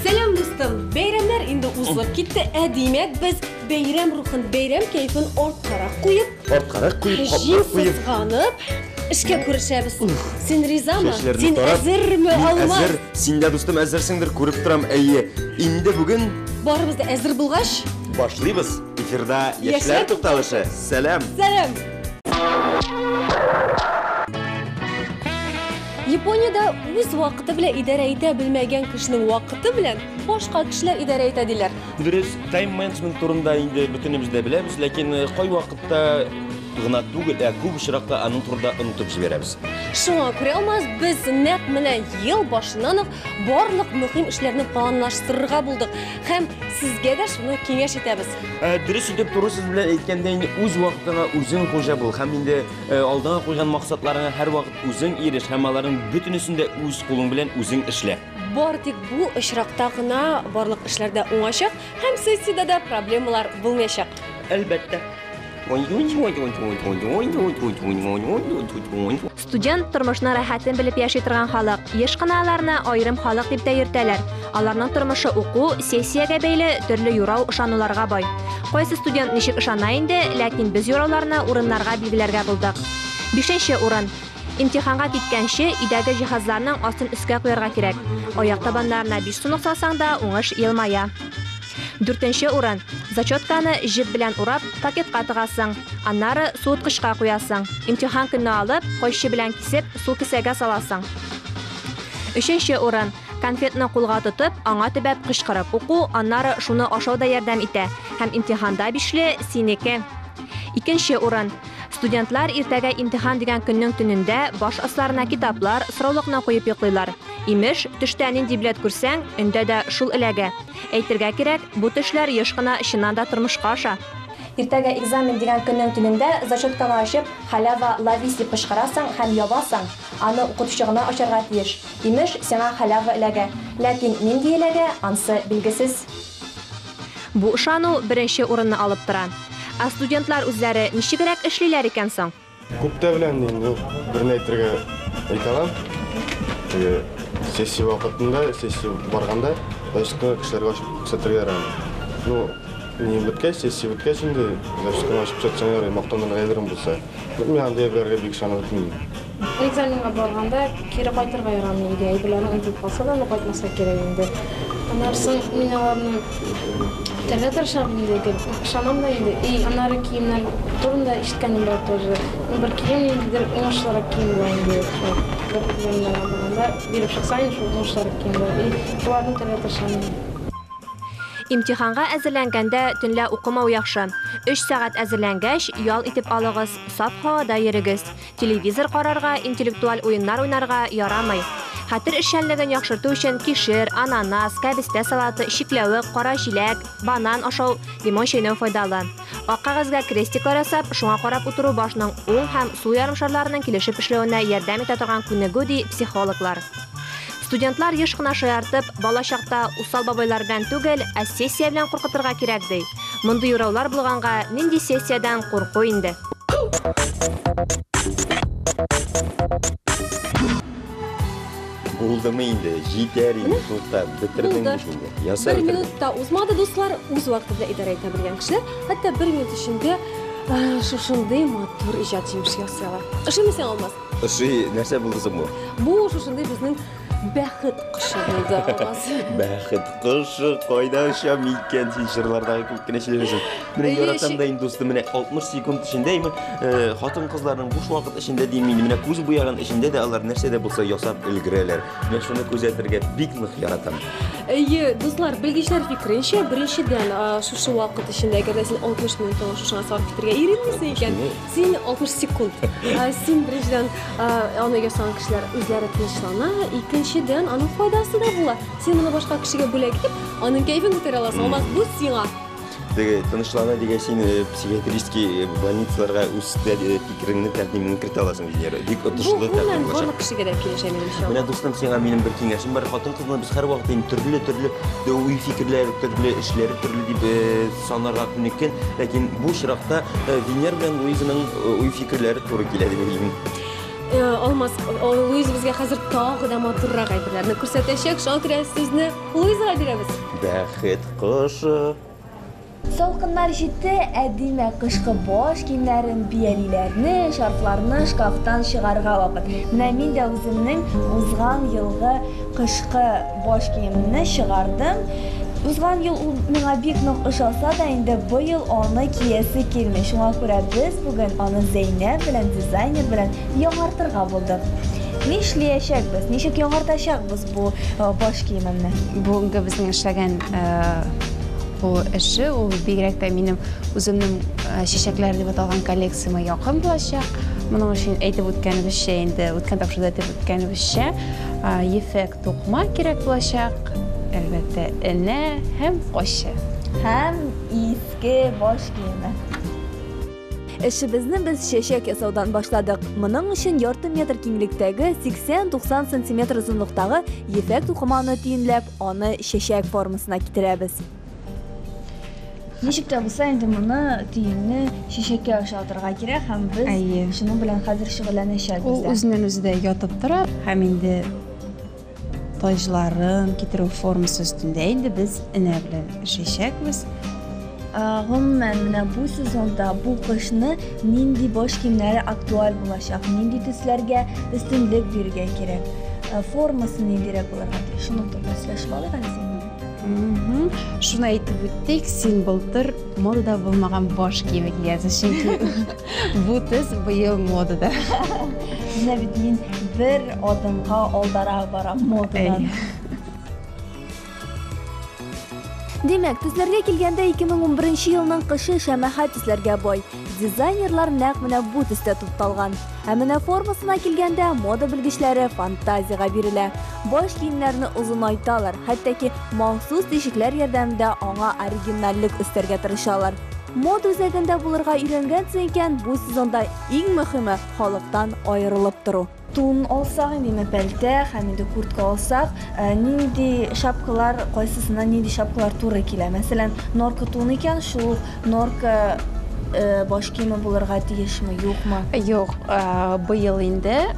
Selam dostum. Bayramlar indi uzlab ketdi. Demak biz bayram ruhini, bayram kayfini ortqara qo'yib, qoplanib, ishga kirishamiz. Sen rizami? Sen hazırmı olmaz? Hazır. Sen de dostum hazırsındır. Ko'rib turam. Endi bugun baribizda hazır bo'lg'ash. Boshlaymiz. Efirda Yoshlar to'xtalishi. Salam. Salam. Yaponiyada o'z vaqti bilan idora eta bilmagan kishining vaqti bilan boshqa kishilar idora etadilar. Durust, time management turunda endi butunimizda bilamiz, lekin qo'y vaqtda g'ina tugul, ko'p uchraqda aning turida unutib jiberamiz. Shunga ko'ra olmaz biz naq bilan yil boshidan barliq muhim ishlarni planlashtirishga bo'ldik. Ham sizga da shuni kengash etamiz. Durust deb tursiz bilan aytganda endi o'z vaqtida o'zing xo'ja bo'l. Ham endi oldinga qo'ygan maqsadlaringga har vaqt o'zing erish, hammalaring butunisida o'z qo'ling bilan o'zing ishla. Bordik bu ishroqdagina barliq ishlarda o'ng'ashaq, ham sessiyada problemalar bo'lmayshaq. Albatta. Student turmushni rohatini bilib yashay turgan xalq, yoshqinalarni ayrim xalq deb yurtalar. Ularning turmushi o'quv, sessiyaga beyli turli yo'rov ishonuvlarga boy. Qaysi student nishik ishonmaydi, lekin biz yo'rovlarni o'rinlarga belgilarga bo'ldik. 5-o'rin. İmtihanga ketganshi idagi jihozlarning ostin ustiga qo'yarga kerak. Oyoq tabanlarına 5 sunuq salsangda o'ng'ish yilmaya. 4-o'rin. Zachotkani jip bilan urab, paketga tiqasang, annari suvutqichga qo'yasang. Imtihon kunini olib, qo'shchi bilan kesib, suv kisaga solasang. 3-o'rin. Konfetni qo'lga tutib, anga tibab qishqirib o'qu, annari shuni oshuvda yordam etdi. Ham imtihonda bishli seniki. 2-o'rin. Studentlar ertaga imtihon degan kunning tunida bosh ostlarına kitoblar, so'rovliqni qo'yib yo'qlaylar. Imish, tushtaning diblet kursang, unda da shul ilaga. Aytirga kerak, bu tushlar yoshqina shinanda turmushga osha. Ertaga ekzamen degan kunning tunida zachotkani ochib, halava lavis deb qishqirasang, ham yobasang, ani o'qituvchig'ini ocharga tiyish. Imish, senga halava ilaga, lekin menga ilaga ansi belgisiz. Bu ishanu 1-o'rinni olib turan. Studentlar o'zlari nishigarak ishlaylar ekan so'ng. Ko'pda bilan endi birini aytirga aytaman. Sessiya vaqtida, sessiya borganda boshqa kishilarga ochib ko'rsatargaman. No, men bitgach, sessiya bitgach endi boshqa ochib ko'rsatsanglar, maqtomdan qaydirim bo'lsa, men ham deylarga bek ishonib o'tmayman. Ekzamenga borganda keri qaytarga yaramaydi. Aybilarni unutib qolsa-da, qaytmasa kerak endi. Anarsin minalarni Televizyonda şarkıydı. Şanamda indi. Anarı kiyimler turunda işitkenim var тоже. Bir kiyim gider ulaşarak kiyim var indi. Bir kiyimler alanda bir şahsayın şu ulaşarak kiyim var. Şuların televizyonda şanamda. İmtihanga әзерләнгәндә төнлә укымау яхшы. 3 сәгать әзерләнгәч, ял итеп алыгыз, саф һавада йөрегез. Телевизор карарга, интеллектуаль уеннар уйнарга ярамый. Хәтер эшчәнлеген яхшырту өчен кишер, ананас, кәбестә салаты, шикләвек, кара җиләк, банан ашау, лимон чәйнәү файдалы. Ак кәгазьгә крестиклар ясап, шуңа карап утыру башның уң һәм су ярымшарларының килешеп эшләвенә ярдәм итә торган күнегү ди психологлар. Студентлар еш кына шаяртып, балачакта усал бабайлардан түгел, сессия белән куркытырга кирәк ди. Мондый юраулар булганга, нинди сессиядан курку инде. Булдымы инде, җитәр инде, туктап, битердең инде. Ясар. 1 минутта узмады дуслар, үз вакытында идара итә белгән кешеләр, хәтта 1 минут эчендә шушындый матур иҗат җимеш ясыйлар. Ышанмасаң алмас. Нәрсә булды соң бу? Бу шушындый безнең бәхет кышы булды Алмаз. Бәхет кышы кайда очам икән син җырлардагы күп кенә сөйләсәң. Менә яратам да инде дустым, менә 60 секунд эчендә хатын-кызларның буш вакыт эчендә дим инде, менә күз буяган эчендә дә алар нәрсә дә булса ясап өлгерәләр. Менә шуны күзәтергә бик нык яратам. Дуслар, белгечләр фикеренчә, беренчедән, шушы вакыт эчендә әгәр син 60 минут шушына сарыф итәргә иренмисең икән, син 60 секунд. Син беренчедән аны ясаган кешеләр үзләре тынычлана, икенчедән аның файдасы да була. Син моны башка кешегә бүләк итеп, аның кайфын күтәрә аласың. Алмаз, бу сиңа. Тынычлана дигән син психиатрический больницаларга үз фикереңне тәкъдимен кертә аласың диләр. Бик отышлы тәкъдим булачак. Барлык кешегә дә килешә минемчә. Менә дустым, сиңа минем бер киңәшем бар. Хатын-кызны без һәр вакыт төрле уй фикерләр, төрле эшләр, төрле дип санарга күнеккән, ләкин бу чиракта Венер белән Луизаның уй фикерләре туры килә дип уйлыйм. Алмаз, Луиза безгә хәзер тагы да матуррак әйберләрне күрсәтәчәк. Шуңа күрә сезне Луизага бирәбез. Бәхет кышы. Салкыннар җитте, әдимә кышкы баш киемнәрен, биялиләрне, шарфларны шкафтан чыгарга вакыт. Менә мин дә үземнең узган елгы кышкы баш киемне чыгардым. Узган ел ул миңа бик нык ошаса да, инде бу ел аны киясе килми. Шуңа күрә без бүген аны Зәйнәп белән, дизайнер белән яңартырга булдык. Нишләячәкбез? Ничек яңартачакбыз бу баш киемне? Бүгенге безнең эшләгән bu эше, ул бигрәк тә минем үземнең чәчәкләр дип аталган коллекцияма якын булачак. Моның өчен әйтеп үткәнебезчә, инде үткән тапшыруда әйтеп үткәнебезчә, ефәк тукма кирәк булачак. Әлбәттә, энә һәм кашы. Һәм иске баш киеме. Эшебезне без чәчәк ясаудан башладык. Моның өчен ярты метр киңлектәге 80-90 см озынлыктагы ефәк тукманы төенләп, аны чәчәк формасына китерәбез. Ничек тә булса инде моны төенне чәчәккә ошатырга кирәк һәм без шуның белән хәзер шөгыльләнәчәкбез. Ул үзеннән үзе дә ятып тора һәм инде таҗларын китерү формасы өстендә инде без энә белән эшләячәкбез. Гомумән менә бу сезонда бу кышны нинди баш киемнәре актуаль булачак, нинди төсләргә өстенлек бирергә кирәк, формасы ниндирәк булырга тиеш. Шуны турында сөйләшеп алыйк әле синең. Шуны әйтеп үттек, син былтыр модада булмаган баш киеме кигәнсең, чөнки бу төс быел модада. Менә бит мин бер адымга алдарак барам модадан. Демәк, төсләргә килгәндә 2011 елның кышы шәмәхәт төсләргә бай. Дизайнерлар нәкъ менә бу төстә тукталган. Ә менә формасына килгәндә мода белгечләре фантазиягә бирелә. Баш киемнәрне озынайталар, хәтта махсус тишекләр ярдәмендә аңа оригиналлык өстәргә тырышалар. Мода үзәгендә булырга өйрәнгәнсең икән, бу сезонда иң мөһиме халыктан аерылып тору. Тун алсак, инде пәлтә һәм инде куртка алсак, нинди шапкалар, кайсысына нинди шапкалар туры килә? Мәсәлән, норка тун икән, шул норка баш киеме булырга тиешме, юкмы? Юк, быел инде,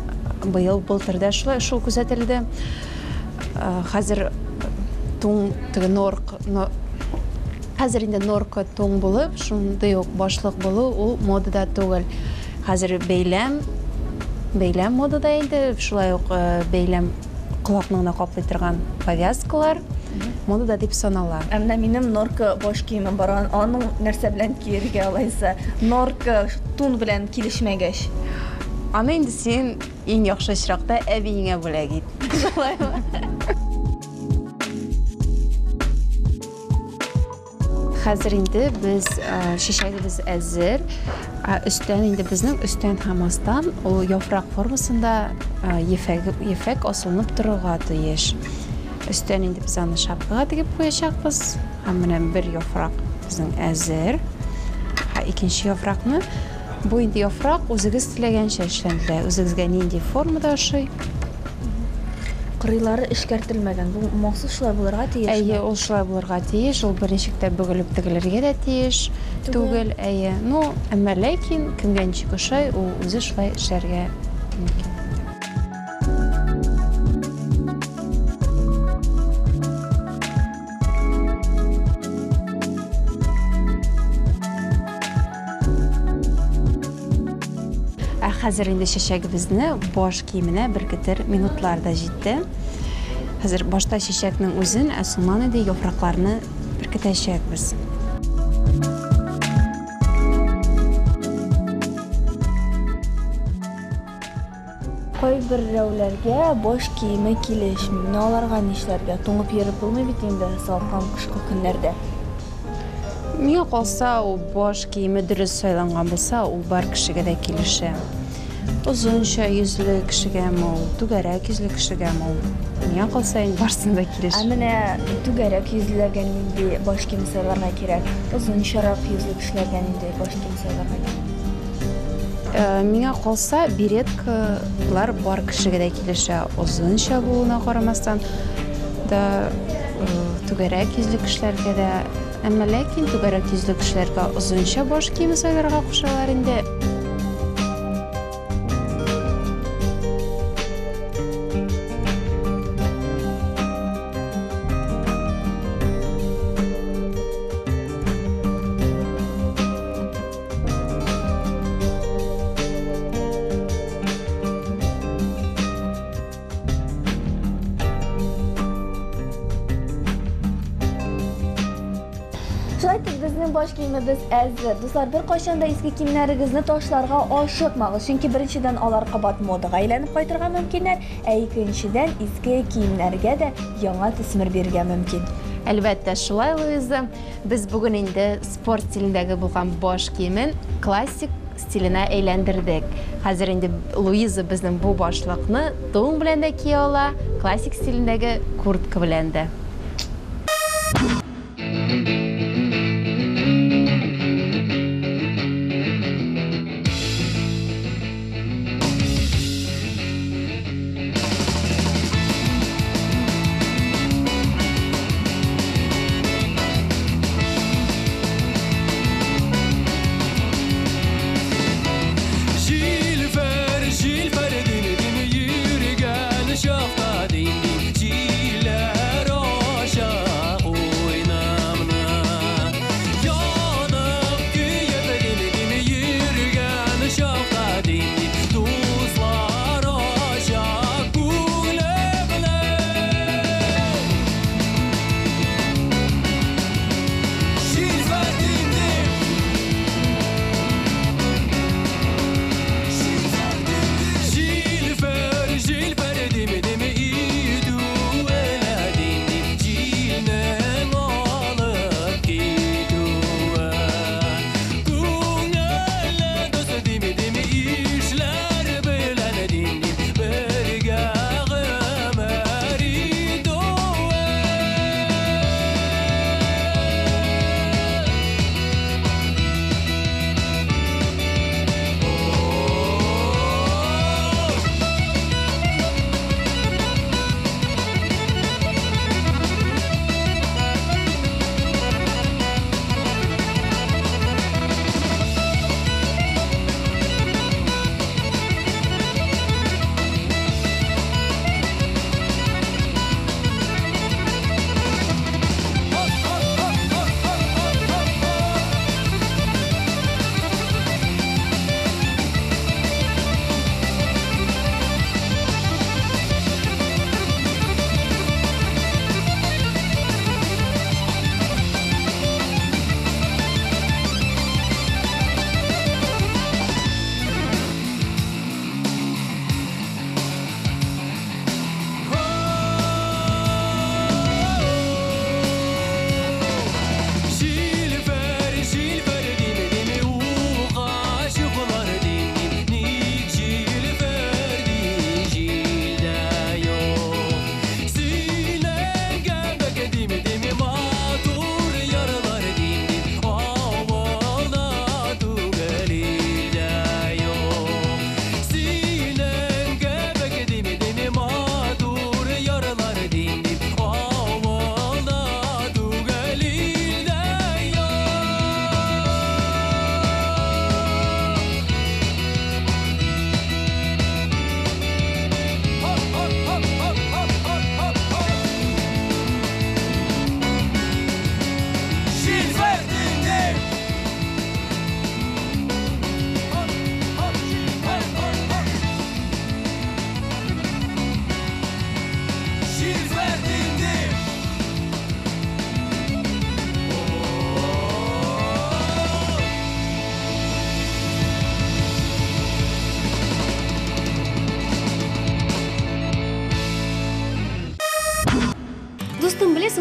былтырда шул күзәтелде. Хәзер тун Хәзер инде норка тун булып, шундый ук башлык булу ул модада түгел. Хәзер бәйләм модада инде, шулай ук бәйләм колакны каплый торган повязкалар модада дип санала. Менә минем норка баш киемем бар, аның нәрсә белән киергә алайса, норка тун белән килешмәгәч. Аны инде син иң яхшы чиракта әбиеңә бүләк ит. Хәзер инде без чәчәгебез әзер. Өстән инде безнең өстән һәм астан ул яфрак формасында ефәк асылынып торырга тиеш. Өстән инде без аны шапкага тигеп куячакбыз. Һәм менә бер яфрак безнең әзер. Икенче яфракны бу инде яфрак үзегез теләгәнчә эшләнде. Үзегезгә нинди формада ошый. Кырыйлары эшкәртелмәгән. Бу махсус шулай булырга тиеш. Әйе, ул шулай булырга тиеш. Ул беренчектә бөгелеп тегелергә дә тиеш. Түгел, әйе. Ну, әмма ләкин кемгә ничек ошый, ул үзе шулай эшләргә мөмкин. Хәзер инде чәчәгебезне баш киеменә беркетер минутларда җитте. Hazır başta çiçeknin özün, sondan da yapraklarını biriktirəcəyik. Qoy bir rəvlərgə boş kiyimi kiliş, nalarga nişlərgə toңып yerib bulmay bitəndə salqan qışqı günlərdə. Миңа калса, у баш кийими дөрес сайланган булса, ул бар кешегә дә килешә. Озынча йөзле кешегәме ул, түгәрәк йөзле кешегәме ул. Миңа калса, барсында килеш. Менә түгәрәк йөзләргә инде баш кием сайларга кирәк. Озынчарак йөзле кешеләргә инде баш кием сайларга кирәк. Миңа калса, береткалар бар кешегә дә килешә. Озынча булуына карамастан да түгәрәк йөзле кешеләргә дә, әмма ләкин түгәрәк йөзле кешеләргә озынча баш киеме сайларга кушалар инде. Bizning bosh kiyimimiz әзер. Дуслар, bir qachon da eski kiyimlaringizni toshlarga oshiqmag'iz, chunki birinchidan ular qimmat modaga aylanib qaytarga mumkinlar, ikkinchidan eski kiyimlarga da yangi tasvir berga mumkin. Әлбәттә, шулай Луиза, без бүген инде спорт стилендәге булган баш киемен классик стиленә әйләндердек. Хәзер инде Луиза безнең бу башлыкны тун белән дә кия ала, классик стилендәге куртка белән дә. Şafta dindi, çiler o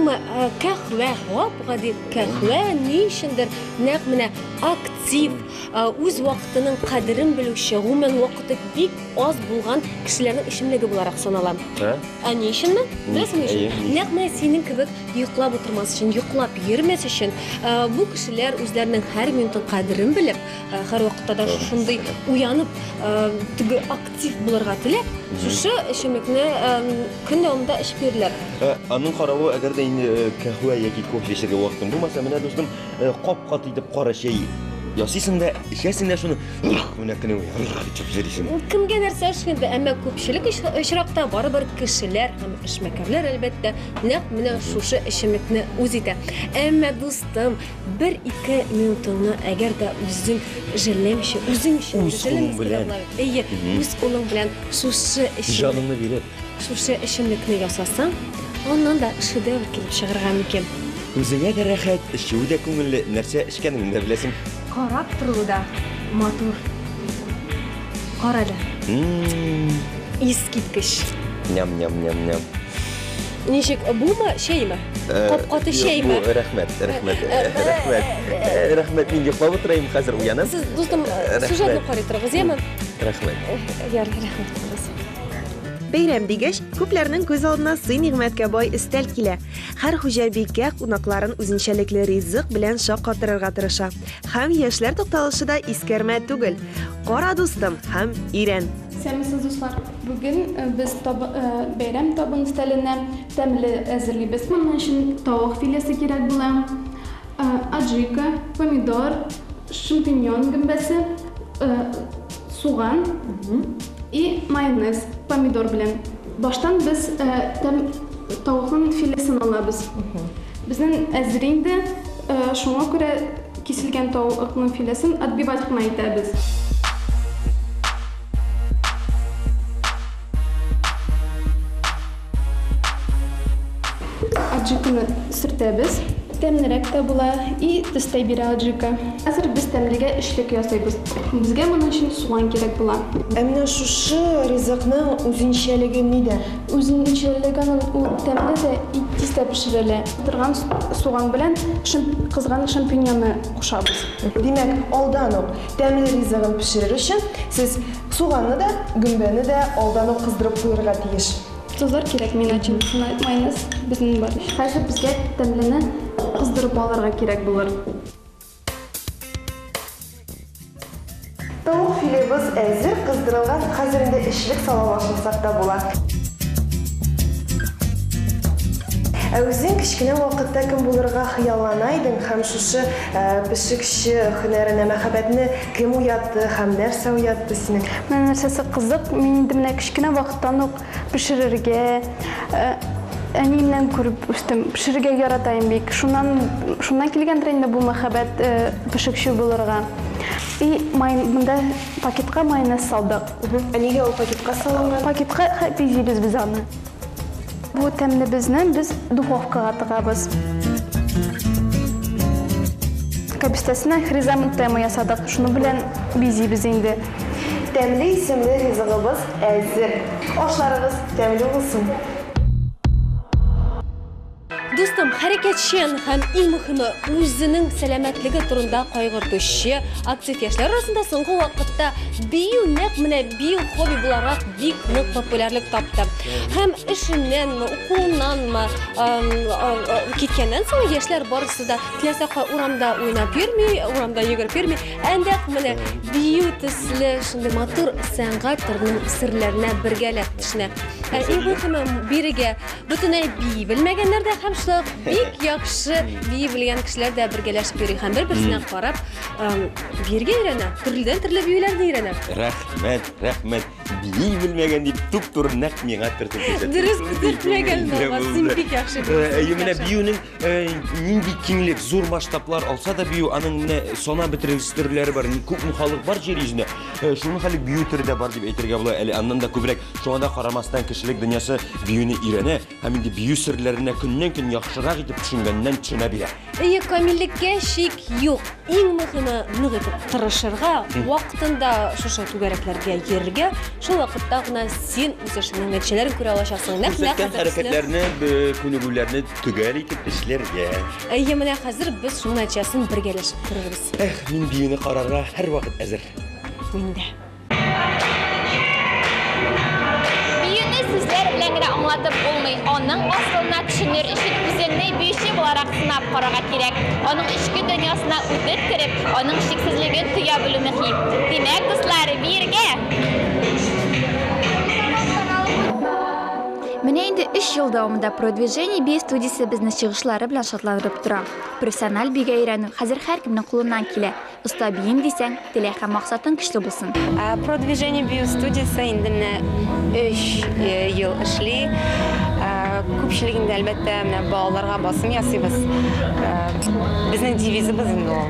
Әмма кәхвә буга дип кәхвә нишендер нәкъ менә актив, үз вакытының кадерен белүче, гомумән вакыты бик аз булган кешеләрнең эчемлеге буларак санала. Ни өченме? Беләсеңме өчен? Нәкъ менә синең кебек йоклап утырмас өчен, йоклап йөрмәс өчен, бу кешеләр үзләренең һәр минутын кадерен белеп, һәр вакытта да шундый уянып, теге актив булырга теләп, шушы эчемлекне көн дәвамында эчеп йөриләр. Аның каравы, әгәр дә инде кәхвә яки кофе эчәргә вакытың булмаса, менә дустым, кап-кат итеп кара чәй ясыйсың да, эчәсең дә шуны, менә көнне итеп җөрисең. Кемгә нәрсә эшкәндә, әмма күпчелек очракта барыбер кешеләр һәм эшмәкәрләр әлбәттә нәкъ менә шушы эчемлекне үз итә. Әмма дустым, 1-2 минутыңны әгәр дә үзең җәлләмче, үзең өчен җәлләмче, үз кулың белән шушы җаныңны биреп, шушы эчемлекне ясасаң, аннан да шедевр килеп чыгарга мөмкин. Үзеңә дә рәхәт, эчү дә күңелле, нәрсә эчкәнеңне дә беләсең. Карап тору да матур. Карады. Искиткеч. Ням. Ничек, булма чәйме? Капкаты чәйме? Рәхмәт. Рәхмәт, мин йоклап утырайым хәзер, уянам. Сез, дустым, сюжетны карый торыгыз, яме? Рәхмәт. Рәхмәт. Бәйрәм дигәч, күпләрнең күз алдына сый-нигъмәткә бай өстәл килә. Һәр хуҗабикә кунакларын үзенчәлекле ризык белән шаккатырырга тырыша. Һәм яшьләр тукталышы да искәрмә түгел. Кара дустым һәм Ирен. Сәмисез дуслар, бүген без бәйрәм табын өстәленә тәмле әзерлибез. Моның өчен тавык филесе кирәк була, аджика, помидор, шампиньон гөмбәсе, суган и майонез, помидор белән. Баштан без тавыкның филесен алабыз. Безнең әзер инде, шуңа күрә киселгән тавыкның филесен отбивать кына итәбез. Аджиканы сөртәбез. Тәмлерәк тә була и төстә бирә аджика. Хәзер без тәмлегә эшлек ясыйбыз. Безгә моның өчен суган кирәк була. Менә шушы ризыкның үзенчәлеге нидә? Үзенчәлеге ул тәмле дә и тиздә пешерелә. Торган суган белән кызган шампиньонны кушабыз. Димәк, алдан ук тәмле ризыгын пешерер өчен сез суганны да, гөмбәне дә алдан ук кыздырып куярга тиеш. Тузлар кирәк мен өчен. Майонез безнең бар. Хәзер безгә тәмлене кыздырып алырга кирәк булыр. Тавык филебыз әзер кыздырылган, хәзер инде эшлек сала башласак та була. Үзең кичкенә вакытта кем булырга хыяллана идең һәм шушы пешекче һөнәренә мәхәббәтне кем уятты һәм нәрсә уятты синең? Мен нәрсәсе кызык, мин инде менә кичкенә вакыттан ук пешерергә, әниемнән күреп үстем, пешерергә яратайм бик. Шуннан килгәндер инде бу мәхәббәт пешекче булырга. И монда пакетка майонез салдык. Нигә ул пакетка салынган? Пакетка бизибез без аны. Бу тәмле безнең без духовкага тыгабыз. Капустасына хризантема ясадык. Шуны белән бизибез инде. Тәмле исемле ризыгыбыз әзер. Ашларыгыз тәмле булсын. Дустым, хәрәкәтчән һәм иң мөһиме үзенең сәламәтлеге турында кайгыртучы актив яшьләр арасында соңгы вакытта бию нәкъ менә бию хобби буларак бик нык популярлык тапты. Һәм эшеннәнме, укуыннанмы киткәннән соң яшьләр барысы да теләсә урамда уйнап йөрми, урамда йөгереп йөрми, әндәк менә бию төсле шундый матур сәнгать төренең серләренә бергәләп төшенә. Иң мөһиме бирегә бөтенләй бии белмәгәннәр дә һәм бик яхшы бии белгән кешеләр дә бергәләшеп йөри һәм бер-берсенә карап биергә өйрәнә, төрледән-төрле биюләрне өйрәнә. Рәхмәт. Бии белмәгән дип туп-туры нәкъ миңа төртеп күрсәтте. Дөрес күрсәтмәгән дә, син бик яхшы. Менә биюнең нинди киңлек, зур масштаблар алса да бию, аның менә сана бетергес төрләре бар, күпме халык бар җир йөзендә. Шуның хәле бию төре дә бар дип әйтергә була. Әле аннан да күбрәк шуңа да карамастан кешелек дөньясы биюне өйрәнә һәм инде бию серләренә көннән-көн яхшы яхшырак итеп төшенгәннән төшенә бирә. Камиллеккә шик юк. Иң мөһиме нык итеп тырышырга, вакытында шушы түгәрәкләргә йөрергә, шул вакытта гына син үз эшеңнең нәтиҗәләрен күрә алачаксың. Нәкъ хәрәкәтләрне, күнегүләрне төгәл итеп эшләргә. Менә хәзер без шуның нәтиҗәсен бергәләшеп күрербез. Мин биюне карарга һәрвакыт әзер. Мин дә. Биюне сүзләр белән генә аңлатып булмый. Аның асылына төшенер өчен үзеңне биюче буларак сынап карарга кирәк. Аның эчке дөньясына үтеп кереп, аның шиксезлеген тоя белү мөһим. Димәк, дуслар, биргә. Менә инде 3 ел дәвамында продвижение бию студиясе безне чыгышлары белән шатландырып тора. Профессиональ бигә өйрәнү хәзер һәркемнең кулыннан килә. Уста биим дисәң, теләк һәм максатың көчле булсын. Продвижение бию студиясе инде 3 ел эшли. Күпчелегендә әлбәттә менә балаларга басым ясыйбыз. Безнең девизыбыз инде ул.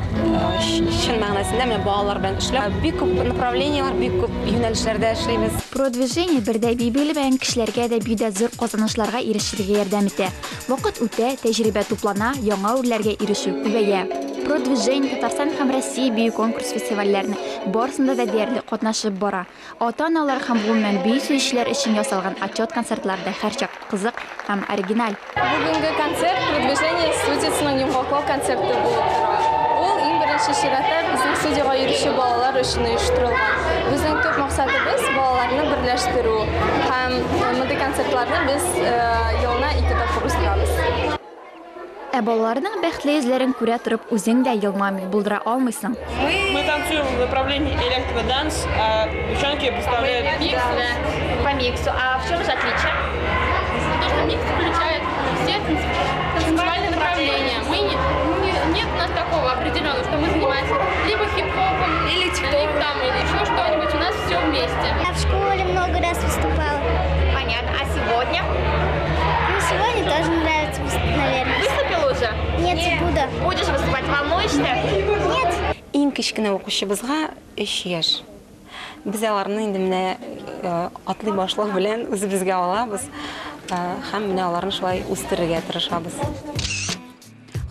Чын мәгънәсендә менә балалар белән эшләп, бик күп направлениялар, бик күп юнәлешләрдә эшлибез. Продвижение бердә бию белгән кешеләргә дә биюдә зур казанышларга ирешергә ярдәм итә. Вакыт үтә, тәҗрибә туплана, яңа үрләргә ирешү күбәя. Продвижение Татарстан һәм Россия бию конкурс фестивальләренә барысында да диярлек катнашып бара. Ата-аналар һәм гомумән бию сөючеләр өчен ясалган отчет концертларда һәрчак кызык һәм оригиналь. Бүгенге концерт продвижение студиясының йомгаклау концерты булып тора. Ул иң беренче чиратта безнең студияга йөрүче балалар өчен оештырылган. Безнең төп максатыбыз балаларны берләштерү һәм мондый концертларны без елына 2 тапкыр уздырабыз. Балаларның бәхетле йөзләрен күрә торып, үзең дә елмамый булдыра алмыйсың. Мы танцуем в направлении электроданс, а девчонки представляют... По миксу. А в чем же отличие? То, что микс включает все танцевальные направления. Нет у нас такого определенного, что мы занимаемся либо хип-хопом, или тиктоком, или еще что-нибудь. У нас все вместе. Я в школе много раз выступала. Понятно. А сегодня? Сегодня тоже нравится, наверное. Выступил уже? Нет, буду. Будешь выступать? Волнуешься? Нет. Иң кечкенә укучыбызга 3 яшь. Без аларны инде менә атлый башлык белән үзебезгә алабыз һәм менә аларны шулай үстерергә тырышабыз.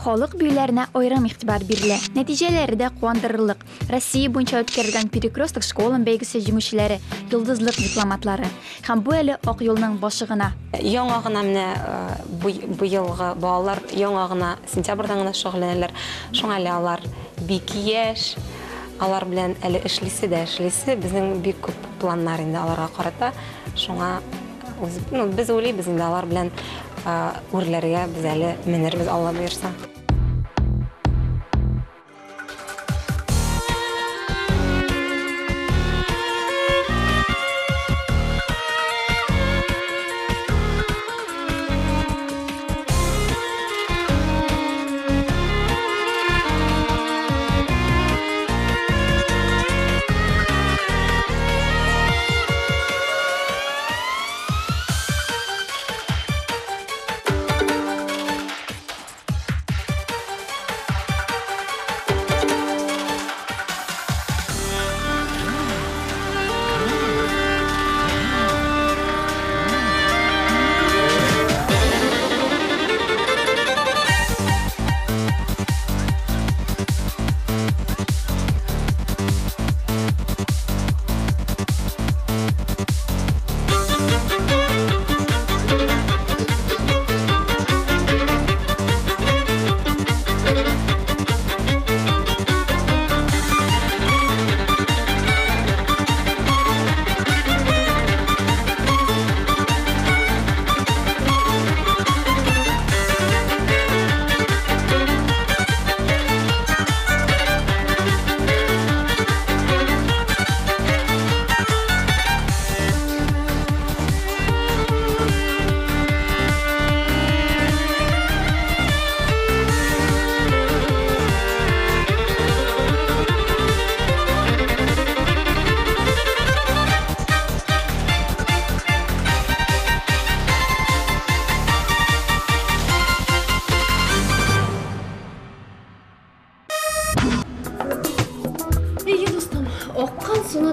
Халык биюләренә аерым игътибар бирелә. Нәтиҗәләре дә куандырырлык. Россия буенча үткәрелгән перекресток школын бәйгесе җиңүчеләре, йолдызлык дипломатлары. Һәм бу әле ак юлның башы гына. Яңа гына менә бу елгы балалар яңа гына сентябрьдән гына шөгыльләнәләр. Шуңа әле алар бик яшь. Алар белән әле эшлисе безнең бик күп планнар инде аларга карата. Шуңа без уйлыйбыз инде алар белән үрләргә без әле менербез, Алла боерса.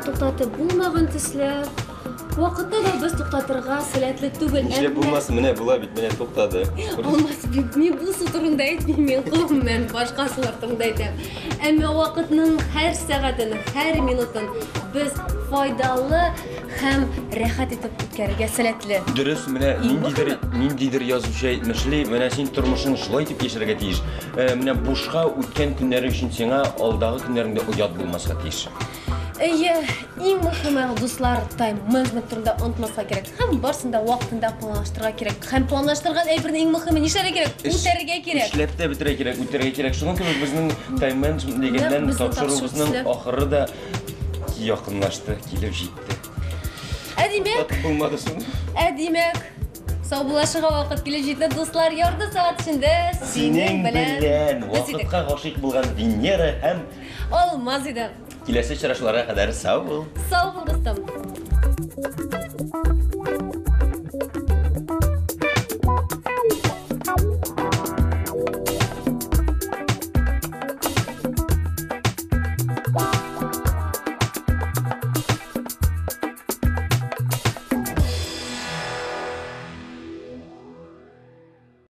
To'xtatib bo'lmagan төсле Вакытта да без туктатырга сәләтле түгел. Нишләп булмасын, менә була бит, менә туктады. Olmaz, мен бұл су турында әйтмейм, мен кулым мен башкасылар турында әйтәм. Әмма вакытның һәр сәгатен, һәр минутын без файдалы һәм рәхәт итеп үткәрергә сәләтле. Дөрес, менә ниндидер язучы әйтмешли, менә син тормышың шулай итеп яшәргә тиеш. Менә бушка үткән көннәрең өчен сиңа алдагы көннәреңдә уят булмаска тиеш. Әйе, иң мөһиме дуслар, тайм-менеджмент турында онытмаска кирәк. Һәм барсында вакытында планлаштырырга кирәк. Һәм планлаштырган әйберне иң мөһиме нишләргә кирәк? Үтәргә кирәк. Эшләп тә бетерә кирәк, үтәргә кирәк. Шуның кебек безнең тайм-менеджмент дигәннән тапшыруыбызның ахыры да якынлашты, килеп җитте. Әдимәк, Булмады шуны. әдимәк. Сау булашыга вакыт килеп җитте, дуслар, ярты сәгать эчендә Синең белән вакытка гашыйк булган Венера һәм Алмаз иде. киләсе очрашуларга кадәр сау бул. Сау бул, достым.